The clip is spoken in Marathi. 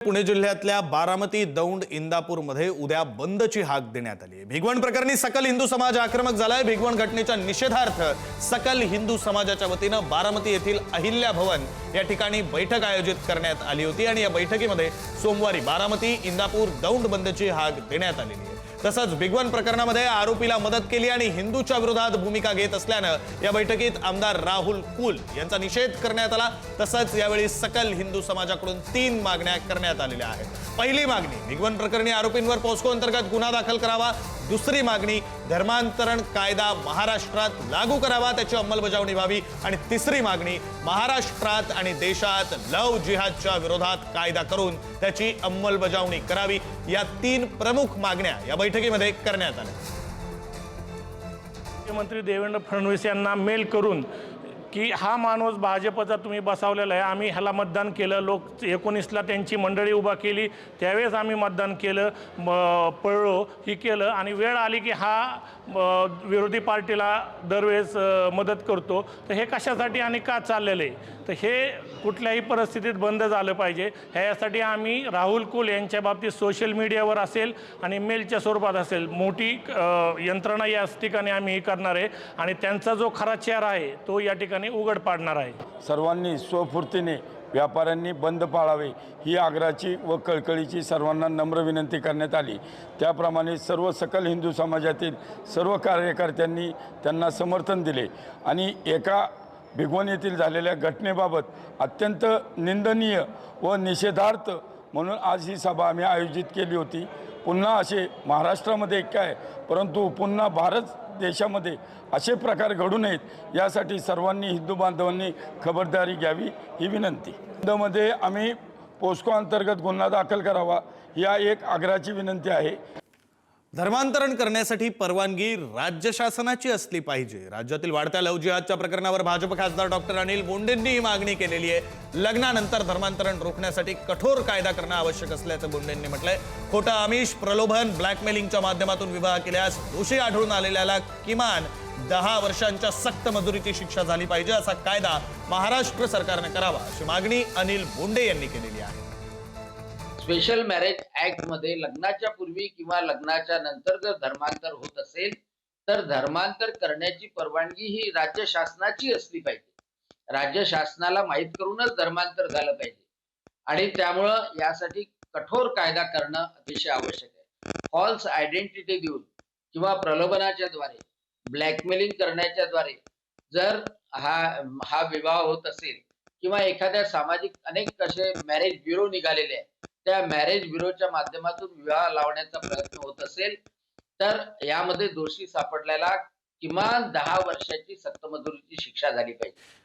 पुणे जिल्ह्यातल्या बारामती, दौंड, इंदापूरमध्ये उद्या बंदची हाक देण्यात आली आहे। भिगवण प्रकरणी सकल हिंदू समाज आक्रमक झालाय। भिगवण घटनेच्या निषेधार्थ सकल हिंदू समाजाच्या वतीने बारामती येथील अहिल्या भवन या ठिकाणी बैठक आयोजित करण्यात आली होती आणि या बैठकीमध्ये सोमवारी बारामती, इंदापूर, दौंड बंदची हाक देण्यात आलेली आहे। तसंच भिगवण प्रकरणामध्ये आरोपीला मदत केली आणि हिंदूच्या विरोधात भूमिका घेत असल्याने या बैठकीत आमदार राहुल कुल यांचा निषेध करण्यात आला। तसंच यावेळी सकल हिंदू समाजाकडून 3 मागण्या करण्यात आलेल्या आहेत। पहिली मागणी, भिगवण प्रकरणी आरोपींवर पोस्को अंतर्गत गुन्हा दाखल करावा। दुसरी मागणी, धर्मांतरण कायदा महाराष्ट्रात लागू करावा, त्याची अंमलबजावणी व्हावी। आणि तिसरी मागणी, महाराष्ट्रात आणि देशात लव जिहादच्या विरोधात कायदा करून त्याची अंमलबजावणी करावी। या 3 प्रमुख मागण्या या बैठकीमध्ये करण्यात आल्या। मुख्यमंत्री देवेंद्र फडणवीस यांना मेल करून की हा माणूस भाजपचा तुम्ही बसवलेला आहे, आम्ही ह्याला मतदान केलं, लोक 19ला त्यांची मंडळी उभा केली, त्यावेळेस आम्ही मतदान केलं, पळलो ही केलं आणि वेळ आली की हा विरोधी पार्टीला दरवेळेस मदत करतो, तर हे कशासाठी आणि का चाललेलं आहे? तर हे कुठल्याही परिस्थितीत बंद झालं पाहिजे। ह्यासाठी आम्ही राहुल कुल यांच्या बाबतीत सोशल मीडियावर असेल आणि मेलच्या स्वरूपात असेल मोठी यंत्रणा या ठिकाणी आम्ही हे करणार आहे आणि त्यांचा जो खरा चेहरा आहे तो या ठिकाणी उघड पाडणार आहे। सर्वांनी स्वफूर्तीने व्यापाऱ्यांनी बंद पाळावे ही आग्रहाची व कळकळीची सर्वांना नम्र विनंती करण्यात आली। त्याप्रमाणे सर्व सकल हिंदू समाजातील सर्व कार्यकर्त्यांनी त्यांना समर्थन दिले आणि एका भिगवण येथील झालेल्या घटनेबाबत अत्यंत निंदनीय व निषेधार्थ म्हणून आज ही सभा आम्ही आयोजित केली होती। पुन्हा असे महाराष्ट्रामध्ये काय, परंतु पुन्हा भारत देशामध्ये असे प्रकार घडू नयेत यासाठी सर्वांनी हिंदू बांधवांनी खबरदारी घ्यावी ही विनंती। मध्ये आम्ही पोस्को अंतर्गत गुन्हा दाखल करावा या एक आग्रहाची विनंती आहे। धर्मांतरण करण्यासाठी परवानगी राज्य शासनाची असली पाहिजे। राज्यातील वाढत्या लव जिहादच्या प्रकरणावर भाजप खासदार डॉक्टर अनिल बोंडेंनी ही मागणी केलेली आहे। लग्नानंतर धर्मांतरण रोखण्यासाठी कठोर कायदा करणं आवश्यक असल्याचं बोंडेंनी म्हटलंय। खोटा आमिष, प्रलोभन, ब्लॅकमेलिंगच्या माध्यमातून विवाह केल्यास दोषी आढळून आलेल्याला किमान 10 वर्षांच्या सक्त मजुरीची शिक्षा झाली पाहिजे, असा कायदा महाराष्ट्र सरकारने करावा अशी मागणी अनिल बोंडे यांनी केलेली आहे। स्पेशल मॅरेज ऍक्ट मध्ये लग्नाच्या पूर्वी किंवा लग्नाच्या नंतर जर धर्मांतर होत असेल तर धर्मांतर करण्याची परवानगी ही राज्य शासनाची असली पाहिजे। राज्य शासनाला माहित करूनच धर्मांतर झालं पाहिजे आणि त्यामुळं यासाठी कठोर कायदा करणं अतिशय आवश्यक आहे। फॉल्स आयडेंटिटी देऊन किंवा प्रलोभनाच्या द्वारे, ब्लॅकमेलिंग करण्याच्या द्वारे जर हा विवाह होत असेल किंवा एखाद्या सामाजिक अनेक असे मॅरेज ब्युरो निघालेले आहेत, त्या मॅरेज ब्युरोच्या माध्यमातून विवाह लावण्याचा प्रयत्न होत असेल तर यामध्ये दोषी सापडल्याला किमान 10 वर्षाची सक्तमजुरीची शिक्षा झाली पाहिजे।